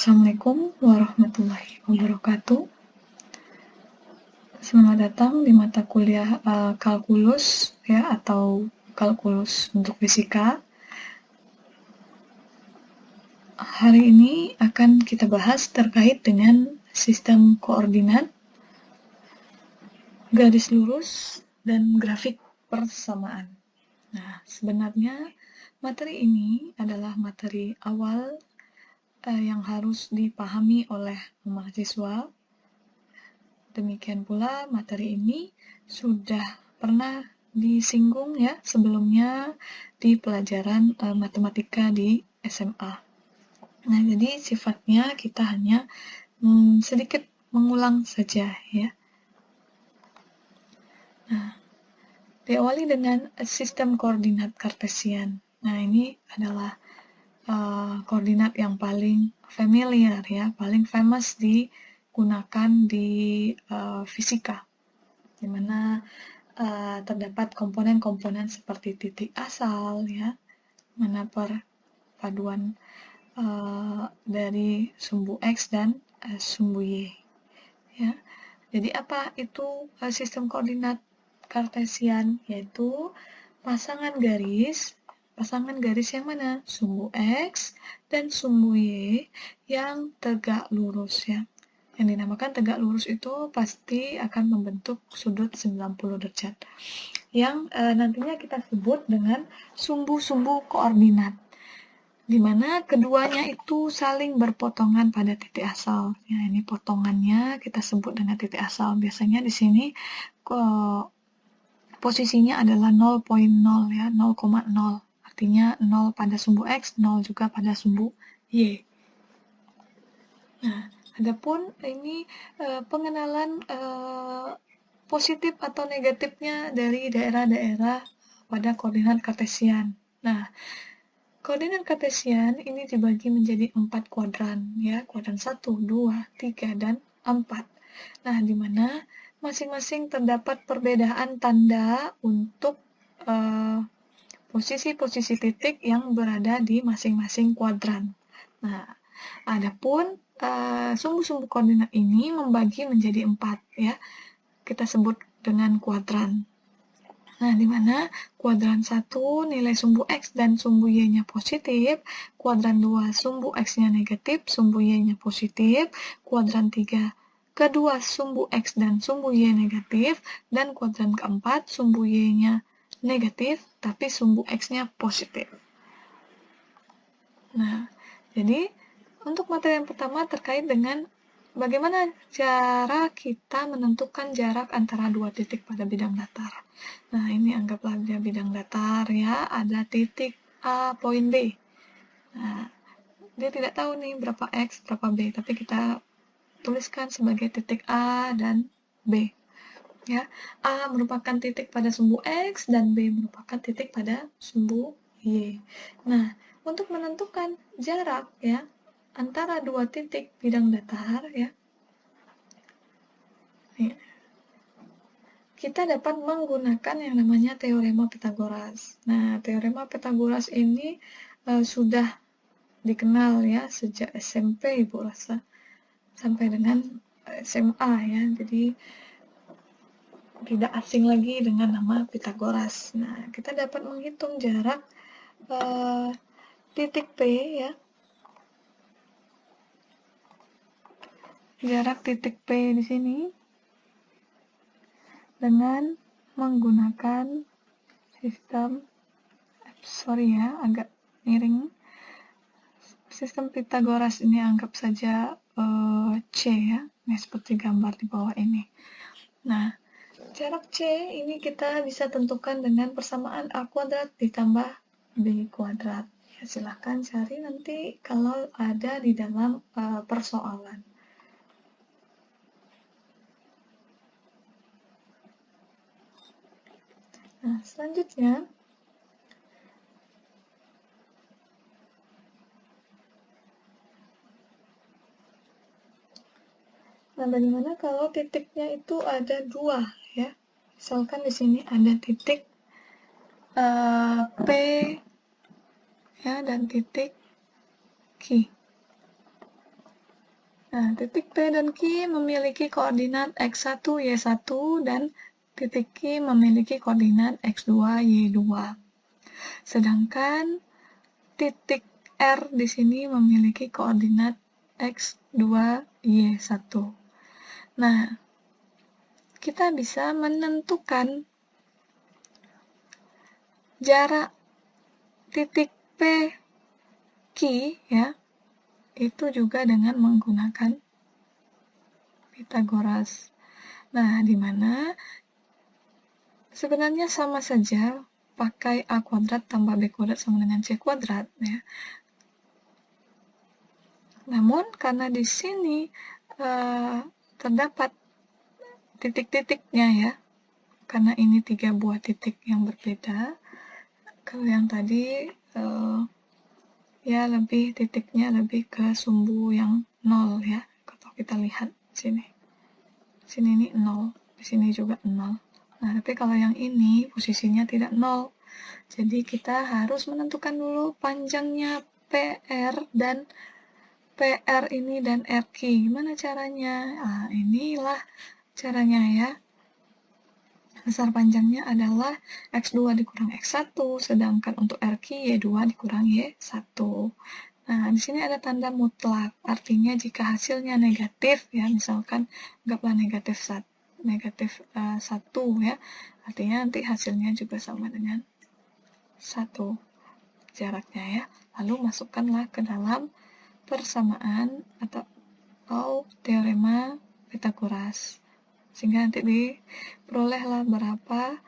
Assalamualaikum warahmatullahi wabarakatuh. Selamat datang di mata kuliah kalkulus ya, atau kalkulus untuk fisika. Hari ini akan kita bahas terkait dengan sistem koordinat, garis lurus, dan grafik persamaan. Nah, sebenarnya materi ini adalah materi awal yang harus dipahami oleh mahasiswa. Demikian pula materi ini sudah pernah disinggung ya sebelumnya di pelajaran matematika di SMA. Nah, jadi sifatnya kita hanya sedikit mengulang saja ya. Nah, diawali dengan sistem koordinat Kartesian. Nah, ini adalah koordinat yang paling familiar ya, paling famous digunakan di fisika, di mana terdapat komponen-komponen seperti titik asal ya, mana perpaduan dari sumbu X dan sumbu Y ya. Jadi apa itu sistem koordinat Kartesian? Yaitu pasangan garis yang mana? Sumbu X dan sumbu Y yang tegak lurus ya. Yang dinamakan tegak lurus itu pasti akan membentuk sudut 90 derajat. Yang nantinya kita sebut dengan sumbu-sumbu koordinat, di mana keduanya itu saling berpotongan pada titik asal. Ya, ini potongannya kita sebut dengan titik asal. Biasanya di sini posisinya adalah 0,0 ya, 0,0. Artinya 0 pada sumbu X, 0 juga pada sumbu Y. Nah, adapun ini pengenalan positif atau negatifnya dari daerah-daerah pada koordinat Kartesian. Nah, koordinat Kartesian ini dibagi menjadi 4 kuadran ya, kuadran 1, 2, 3, dan 4. Nah, di mana masing-masing terdapat perbedaan tanda untuk posisi-posisi titik yang berada di masing-masing kuadran. Nah, adapun sumbu-sumbu koordinat ini membagi menjadi 4 ya. Kita sebut dengan kuadran. Nah, di mana kuadran 1 nilai sumbu X dan sumbu Y-nya positif, kuadran 2 sumbu X-nya negatif, sumbu Y-nya positif, kuadran 3 kedua sumbu X dan sumbu Y negatif, dan kuadran keempat sumbu Y-nya negatif, tapi sumbu X-nya positif. Nah, jadi untuk materi yang pertama terkait dengan bagaimana cara kita menentukan jarak antara dua titik pada bidang datar. Nah, ini anggaplah dia bidang datar ya, ada titik A, poin B. Nah, dia tidak tahu nih berapa X, berapa B, tapi kita tuliskan sebagai titik A dan B. Ya, A merupakan titik pada sumbu X dan B merupakan titik pada sumbu Y. Nah, untuk menentukan jarak ya antara dua titik bidang datar ya, kita dapat menggunakan yang namanya teorema Pythagoras. Nah, teorema Pythagoras ini sudah dikenal ya sejak SMP Ibu rasa sampai dengan SMA ya. Jadi tidak asing lagi dengan nama Pythagoras. Nah, kita dapat menghitung jarak titik P ya. Jarak titik P di sini dengan menggunakan sistem agak miring. Sistem Pythagoras ini anggap saja C ya. Nah, seperti gambar di bawah ini. Nah, jarak C ini kita bisa tentukan dengan persamaan A kuadrat ditambah B kuadrat. Ya, silahkan cari nanti kalau ada di dalam persoalan. Nah, selanjutnya bagaimana kalau titiknya itu ada dua ya? Misalkan di sini ada titik P ya dan titik Q. Nah, titik P dan Q memiliki koordinat X1, Y1, dan titik Q memiliki koordinat X2, Y2. Sedangkan titik R di sini memiliki koordinat X2, Y1. Nah, kita bisa menentukan jarak titik P, Q, ya, itu juga dengan menggunakan Pythagoras. Nah, di mana sebenarnya sama saja pakai A kuadrat tambah B kuadrat sama dengan C kuadrat, ya. Namun, karena di sini terdapat titik-titiknya, ya, karena ini 3 buah titik yang berbeda. Kalau yang tadi ya lebih titiknya lebih ke sumbu yang 0, ya. Kalau kita lihat sini ini 0, di sini juga 0. Nah, tapi kalau yang ini posisinya tidak 0. Jadi kita harus menentukan dulu panjangnya PR dan PR ini dan RQ. Gimana caranya? Nah, inilah caranya, ya. Besar panjangnya adalah X2 dikurang X1, sedangkan untuk RQ Y2 dikurang Y1. Nah, di sini ada tanda mutlak, artinya jika hasilnya negatif, ya, misalkan anggaplah negatif 1, ya, artinya nanti hasilnya juga sama dengan 1 jaraknya, ya. Lalu masukkanlah ke dalam persamaan atau teorema Pythagoras, sehingga nanti diperolehlah berapa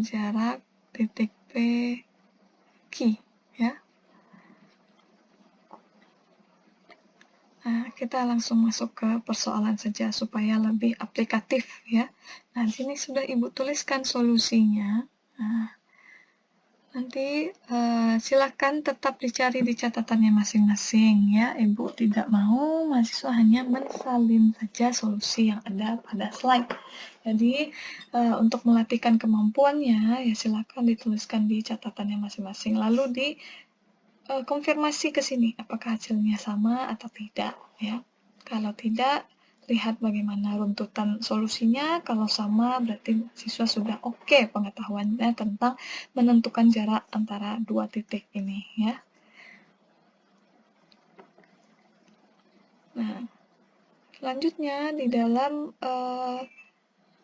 jarak titik P, Q, ya. Nah, kita langsung masuk ke persoalan saja supaya lebih aplikatif, ya. Nah, di sini sudah Ibu tuliskan solusinya. Nah, nanti silakan tetap dicari di catatannya masing-masing, ya. Ibu tidak mau mahasiswa hanya mensalin saja solusi yang ada pada slide. Jadi, untuk melatihkan kemampuannya, ya silakan dituliskan di catatannya masing-masing. Lalu konfirmasi ke sini, apakah hasilnya sama atau tidak, ya. Kalau tidak, lihat bagaimana runtutan solusinya. Kalau sama, berarti siswa sudah oke pengetahuannya tentang menentukan jarak antara dua titik ini, ya. Nah, selanjutnya di dalam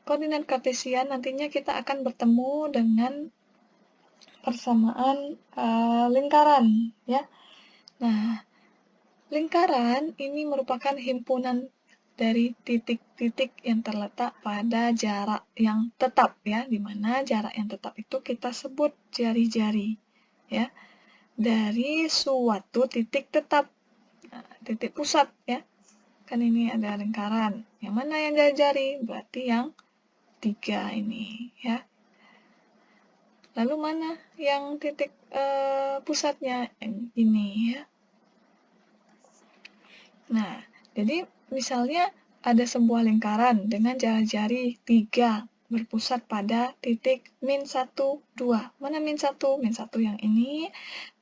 koordinat kartesian nantinya kita akan bertemu dengan persamaan lingkaran, ya. Nah, lingkaran ini merupakan himpunan dari titik-titik yang terletak pada jarak yang tetap, ya, di mana jarak yang tetap itu kita sebut jari-jari, ya, dari suatu titik tetap, titik pusat, ya. Kan ini ada lingkaran, yang mana yang jari-jari? Berarti yang 3 ini, ya. Lalu mana yang titik pusatnya? Yang ini, ya. Nah, jadi misalnya ada sebuah lingkaran dengan jari-jari 3 berpusat pada titik min 1, 2. Mana min 1? Min 1 yang ini,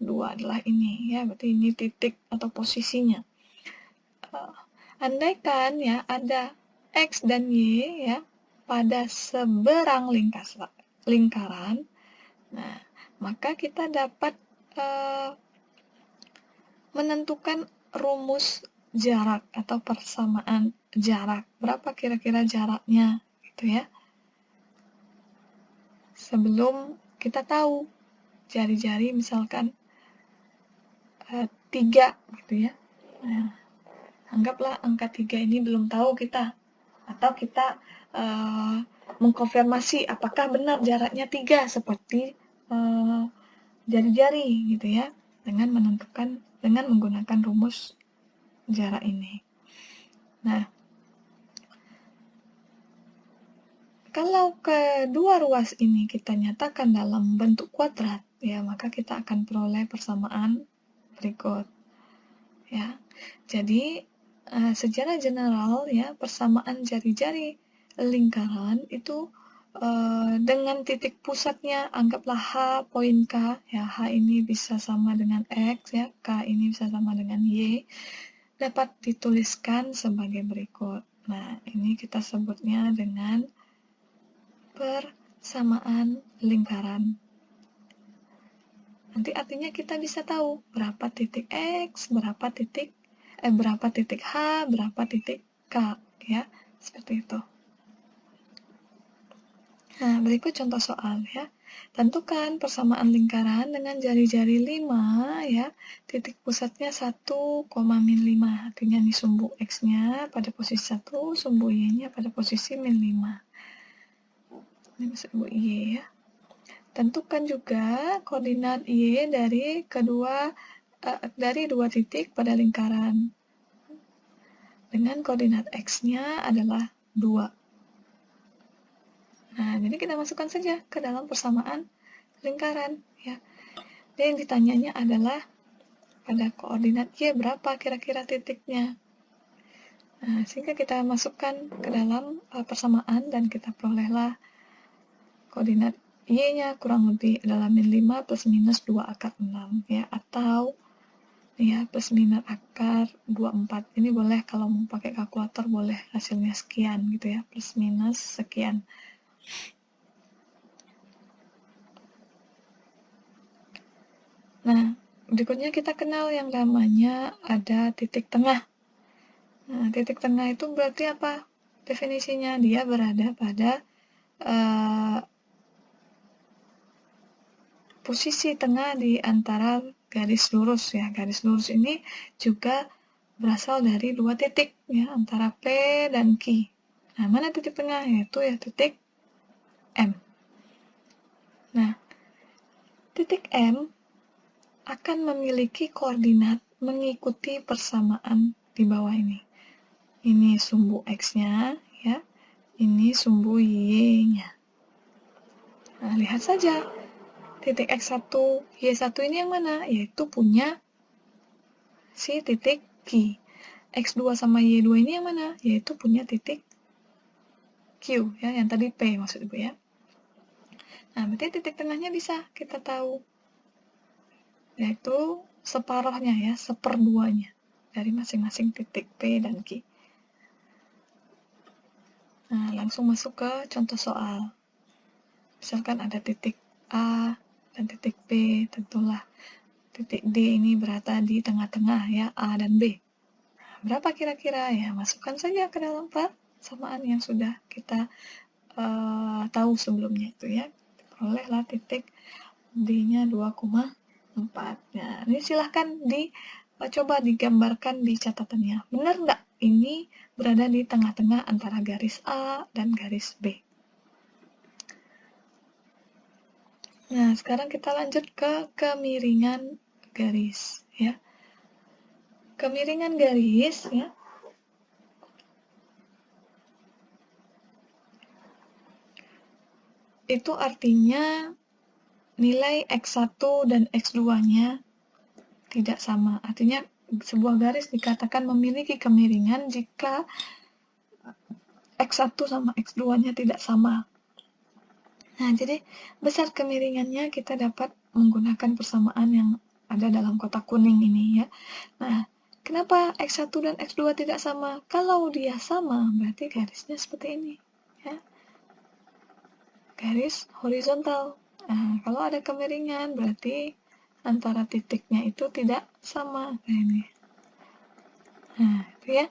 2 adalah ini, ya. Berarti ini titik atau posisinya. Andaikan, ya, ada X dan Y, ya, pada seberang lingkaran, nah, maka kita dapat menentukan rumus jarak atau persamaan jarak. Berapa kira-kira jaraknya, gitu, ya. Sebelum kita tahu jari-jari misalkan 3, gitu, ya. Nah, anggaplah angka 3 ini belum tahu kita, atau kita mengkonfirmasi apakah benar jaraknya 3 seperti jari-jari, gitu, ya, dengan menggunakan rumus jarak ini. Nah, kalau kedua ruas ini kita nyatakan dalam bentuk kuadrat, ya, maka kita akan peroleh persamaan berikut, ya. Jadi, secara general, ya, persamaan jari-jari lingkaran itu dengan titik pusatnya, anggaplah H poin K, ya, H ini bisa sama dengan X, ya, K ini bisa sama dengan Y, dapat dituliskan sebagai berikut. Nah, ini kita sebutnya dengan persamaan lingkaran. Nanti artinya kita bisa tahu berapa titik X, berapa titik H, berapa titik K, ya, seperti itu. Nah, berikut contoh soal, ya. Tentukan persamaan lingkaran dengan jari-jari 5, ya. Titik pusatnya 1, min 5. Artinya ini sumbu X-nya pada posisi 1, sumbu Y-nya pada posisi min 5. Ini sumbu Y, ya. Tentukan juga koordinat Y dari dua titik pada lingkaran. Dengan koordinat X-nya adalah 2. Nah, jadi kita masukkan saja ke dalam persamaan lingkaran, ya. Dan yang ditanyanya adalah pada koordinat Y berapa kira-kira titiknya. Nah, sehingga kita masukkan ke dalam persamaan dan kita perolehlah koordinat Y-nya kurang lebih adalah min 5 plus minus 2 akar 6, ya, atau ya plus minus akar 24. Ini boleh kalau mau pakai kalkulator boleh hasilnya sekian gitu ya, plus minus sekian. Nah, berikutnya kita kenal yang namanya ada titik tengah. Nah, titik tengah itu berarti apa? Definisinya dia berada pada posisi tengah di antara garis lurus, ya. Garis lurus ini juga berasal dari dua titik, ya, antara P dan Q. Nah, mana titik tengah? Yaitu ya titik M. Nah, titik M akan memiliki koordinat mengikuti persamaan di bawah ini. Ini sumbu X-nya, ya. Ini sumbu Y-nya. Nah, lihat saja. Titik X1, Y1 ini yang mana? Yaitu punya si titik Q. X2 sama Y2 ini yang mana? Yaitu punya titik Q, ya, yang tadi P maksud Ibu, ya. Nah, berarti titik tengahnya bisa kita tahu. Yaitu separohnya, ya, seperduanya dari masing-masing titik P dan Q. Nah, langsung masuk ke contoh soal. Misalkan ada titik A dan titik B, tentulah titik D ini berada di tengah-tengah, ya, A dan B. Nah, berapa kira-kira? Ya, masukkan saja ke dalam persamaan yang sudah kita tahu sebelumnya itu, ya. Perolehlah titik D-nya 2,4. Nah, ini silahkan coba digambarkan di catatannya. Benar nggak ini berada di tengah-tengah antara garis A dan garis B? Nah, sekarang kita lanjut ke kemiringan garis, ya. Kemiringan garis, ya, itu artinya nilai X1 dan X2-nya tidak sama. Artinya sebuah garis dikatakan memiliki kemiringan jika X1 sama X2-nya tidak sama. Nah, jadi besar kemiringannya kita dapat menggunakan persamaan yang ada dalam kotak kuning ini, ya. Nah, kenapa X1 dan X2 tidak sama? Kalau dia sama, berarti garisnya seperti ini, ya. Garis horizontal. Nah, kalau ada kemiringan, berarti antara titiknya itu tidak sama. Nah, ini. Nah, itu ya.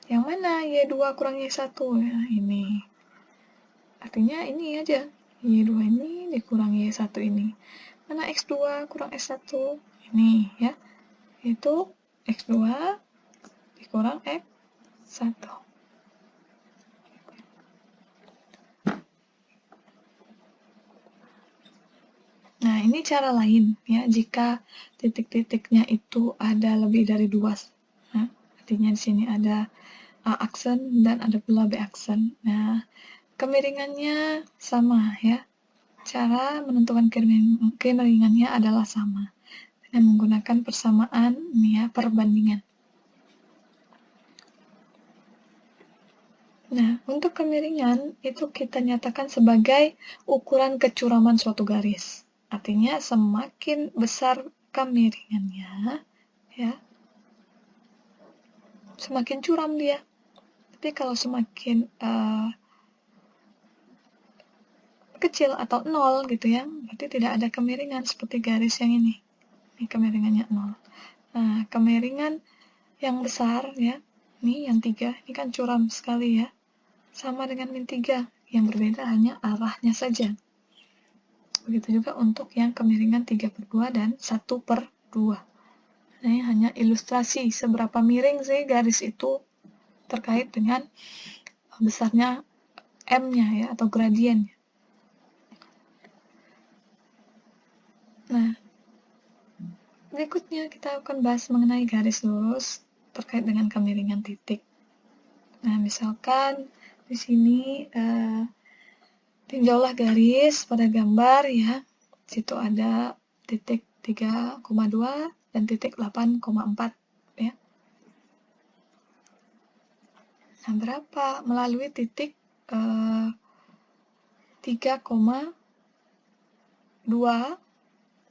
Yang mana Y2 kurang Y1? Nah, ini. Artinya ini aja. Y2 ini dikurangi Y1 ini. Mana X2 kurang X1? Ini, ya. Itu X2 dikurang X1. Nah, ini cara lain, ya. Jika titik-titiknya itu ada lebih dari 2. Nah, artinya di sini ada A aksen dan ada pula B aksen. Nah, kemiringannya sama, ya. Cara menentukan kemiringannya adalah sama dengan menggunakan persamaan, ya, perbandingan. Nah, untuk kemiringan itu kita nyatakan sebagai ukuran kecuraman suatu garis. Artinya semakin besar kemiringannya, ya, semakin curam dia. Tapi kalau semakin kecil atau 0 gitu ya, berarti tidak ada kemiringan seperti garis yang ini. Ini kemiringannya 0. Nah, kemiringan yang besar ya, ini yang 3, ini kan curam sekali ya. Sama dengan min 3, yang berbeda hanya arahnya saja. Begitu juga untuk yang kemiringan 3/2 dan 1/2. Nah, ini hanya ilustrasi seberapa miring sih garis itu terkait dengan besarnya M-nya ya, atau gradiennya. Nah, berikutnya kita akan bahas mengenai garis lurus terkait dengan kemiringan titik. Nah, misalkan di sini tinjaulah garis pada gambar ya. Situ ada titik 3,2 dan titik 8,4 ya. Nah, berapa melalui titik 3,2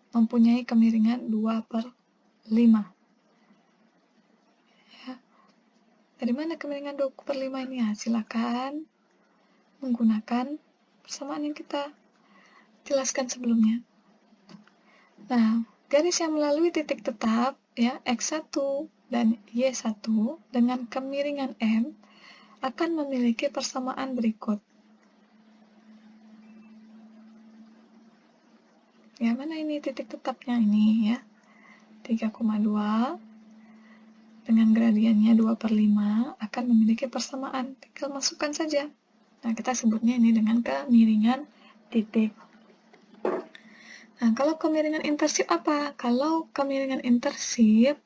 mempunyai kemiringan 2/5. Ya. Dari mana kemiringan 2/5 ini? Ya, silakan menggunakan persamaan yang kita jelaskan sebelumnya. Nah, garis yang melalui titik tetap ya X1 dan Y1 dengan kemiringan M akan memiliki persamaan berikut. Ya, mana ini titik tetapnya ini ya? 3,2 dengan gradiennya 2/5 akan memiliki persamaan. Tinggal masukkan saja. Nah, kita sebutnya ini dengan kemiringan titik. Nah, kalau kemiringan intersip apa? Kalau kemiringan intersip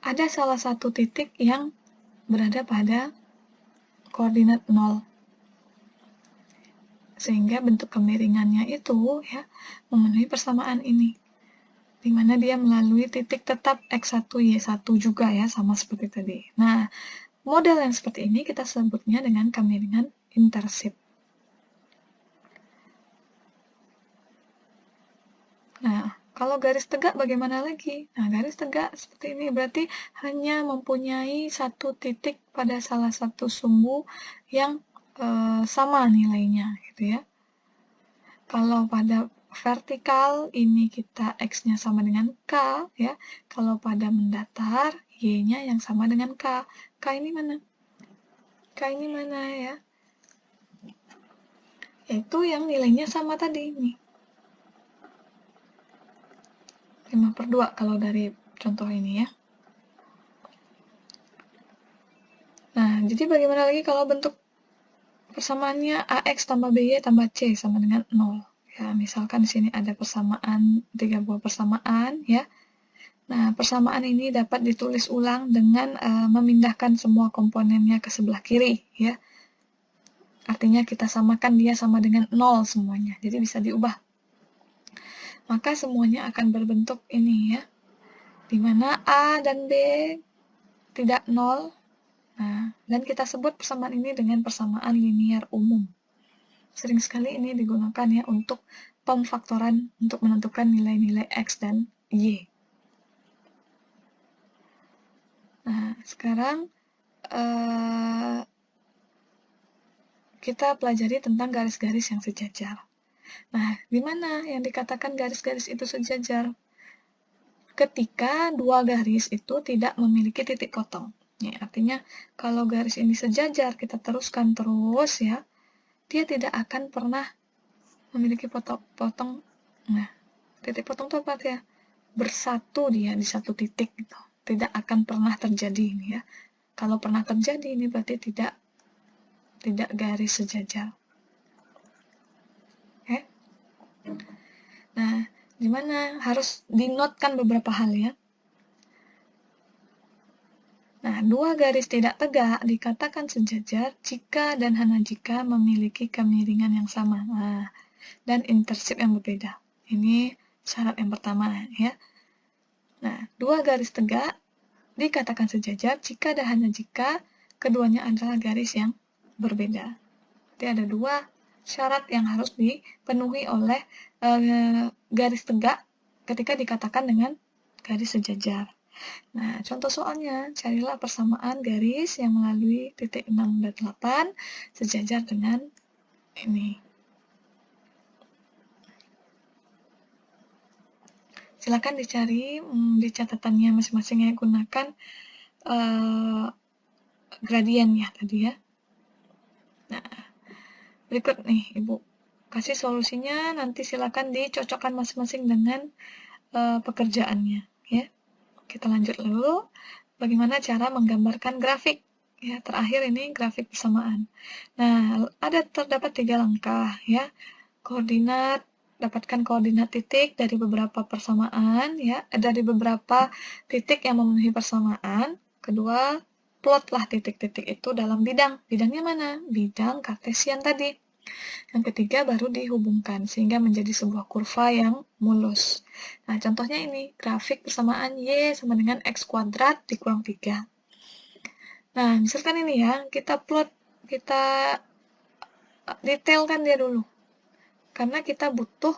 ada salah satu titik yang berada pada koordinat 0. Sehingga bentuk kemiringannya itu ya memenuhi persamaan ini. Di mana dia melalui titik tetap X1, Y1 juga ya, sama seperti tadi. Nah, model yang seperti ini kita sebutnya dengan kemiringan intersip. Nah, kalau garis tegak bagaimana lagi? Nah, garis tegak seperti ini berarti hanya mempunyai satu titik pada salah satu sumbu yang sama nilainya, gitu ya. Kalau pada vertikal ini kita X-nya sama dengan K, ya. Kalau pada mendatar, Y-nya yang sama dengan K. K ini mana? K ini mana ya? Yaitu yang nilainya sama tadi, nih. 5/2 kalau dari contoh ini ya. Nah, jadi bagaimana lagi kalau bentuk persamaannya AX tambah BY tambah C sama dengan 0. Ya, misalkan di sini ada persamaan, 3 buah persamaan ya. Nah, persamaan ini dapat ditulis ulang dengan memindahkan semua komponennya ke sebelah kiri ya. Artinya kita samakan dia sama dengan 0 semuanya. Jadi bisa diubah. Maka semuanya akan berbentuk ini ya. Di mana A dan B tidak 0. Nah, dan kita sebut persamaan ini dengan persamaan linier umum. Sering sekali ini digunakan ya untuk pemfaktoran untuk menentukan nilai-nilai X dan Y. Nah, sekarang kita pelajari tentang garis-garis yang sejajar. Nah, di mana yang dikatakan garis-garis itu sejajar? Ketika dua garis itu tidak memiliki titik potong. Ya, artinya kalau garis ini sejajar, kita teruskan terus ya, dia tidak akan pernah memiliki potong. Nah, titik potong itu apa ya? Bersatu dia di satu titik gitu. Tidak akan pernah terjadi ini ya. Kalau pernah terjadi ini berarti tidak garis sejajar. Oke? Nah, gimana? Harus dinotkan beberapa hal ya. Nah, dua garis tidak tegak dikatakan sejajar jika dan hanya jika memiliki kemiringan yang sama. Nah, dan intersip yang berbeda. Ini syarat yang pertama ya. Nah, dua garis tegak dikatakan sejajar jika dan hanya jika keduanya adalah garis yang berbeda. Jadi ada dua syarat yang harus dipenuhi oleh garis tegak ketika dikatakan dengan garis sejajar. Nah, contoh soalnya, carilah persamaan garis yang melalui titik 6 dan 8 sejajar dengan ini. Silakan dicari di catatannya masing-masing yang gunakan gradien ya tadi ya. Nah, berikut nih Ibu kasih solusinya, nanti silakan dicocokkan masing-masing dengan pekerjaannya ya. Kita lanjut dulu, bagaimana cara menggambarkan grafik ya. Terakhir ini grafik persamaan. Nah, terdapat 3 langkah ya. Koordinat, dapatkan koordinat titik dari beberapa persamaan ya, dari beberapa titik yang memenuhi persamaan. Kedua, plotlah titik-titik itu dalam bidang. Bidangnya mana? Bidang kartesian tadi. Yang ketiga baru dihubungkan sehingga menjadi sebuah kurva yang mulus. Nah, contohnya ini, grafik persamaan Y sama dengan X kuadrat dikurang 3. Nah, misalkan ini ya, kita plot, kita detailkan dia dulu. Karena kita butuh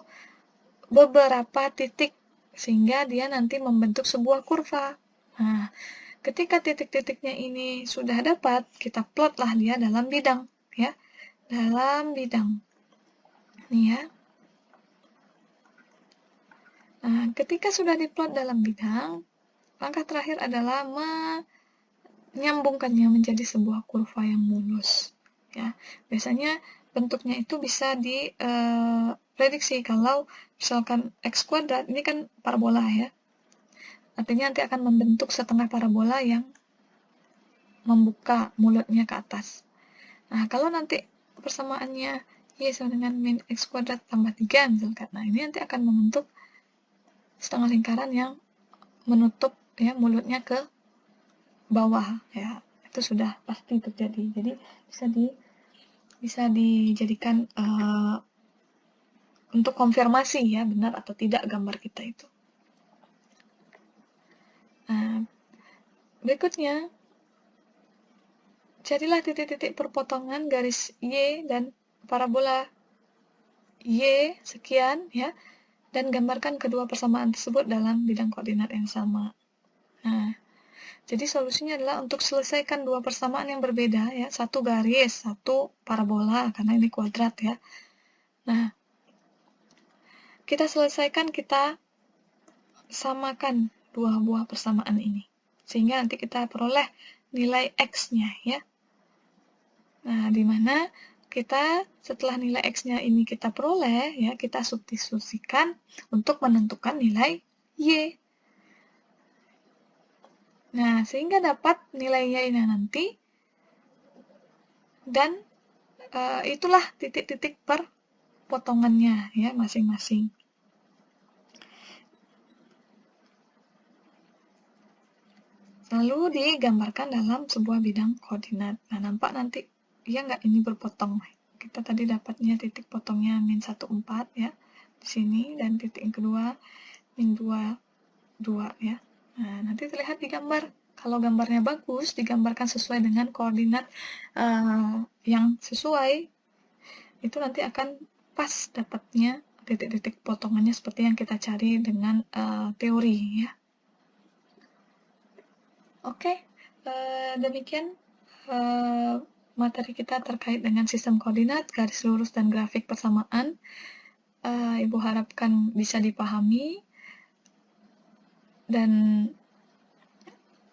beberapa titik sehingga dia nanti membentuk sebuah kurva. Nah, ketika titik-titiknya ini sudah dapat, kita plotlah dia dalam bidang ya. Dalam bidang. Nih ya. Nah, ketika sudah diplot dalam bidang, langkah terakhir adalah menyambungkannya menjadi sebuah kurva yang mulus. Ya, biasanya bentuknya itu bisa diprediksi kalau misalkan X kuadrat ini kan parabola ya. Artinya nanti akan membentuk setengah parabola yang membuka mulutnya ke atas. Nah, kalau nanti persamaannya Y sama dengan min X kuadrat tambah 3 misalkan. Nah, ini nanti akan membentuk setengah lingkaran yang menutup ya mulutnya ke bawah ya. Itu sudah pasti terjadi. Jadi bisa dijadikan untuk konfirmasi ya benar atau tidak gambar kita itu. Nah, berikutnya carilah titik-titik perpotongan garis Y dan parabola Y sekian ya, dan gambarkan kedua persamaan tersebut dalam bidang koordinat yang sama. Nah, jadi solusinya adalah untuk selesaikan dua persamaan yang berbeda ya, satu garis, satu parabola karena ini kuadrat ya. Nah, kita selesaikan, kita samakan dua buah persamaan ini sehingga nanti kita peroleh nilai X-nya ya. Nah, di mana kita setelah nilai X-nya ini kita peroleh, ya kita substitusikan untuk menentukan nilai Y. Nah, sehingga dapat nilai Y-nya nanti, dan itulah titik-titik perpotongannya ya masing-masing. Lalu digambarkan dalam sebuah bidang koordinat. Nah, nampak nanti ya nggak ini berpotong. Kita tadi dapatnya titik potongnya min 1, 4 ya di sini, dan titik yang kedua min 2, 2 ya. Nah, nanti terlihat di gambar. Kalau gambarnya bagus, digambarkan sesuai dengan koordinat yang sesuai, itu nanti akan pas dapatnya titik-titik potongannya seperti yang kita cari dengan teori ya. Oke, demikian materi kita terkait dengan sistem koordinat, garis lurus, dan grafik persamaan. Ibu harapkan bisa dipahami dan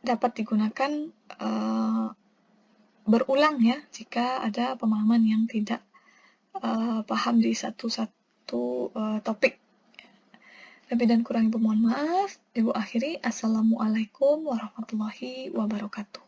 dapat digunakan berulang ya jika ada pemahaman yang tidak paham di satu topik. Lebih dan kurang Ibu mohon maaf. Ibu akhiri. Assalamualaikum warahmatullahi wabarakatuh.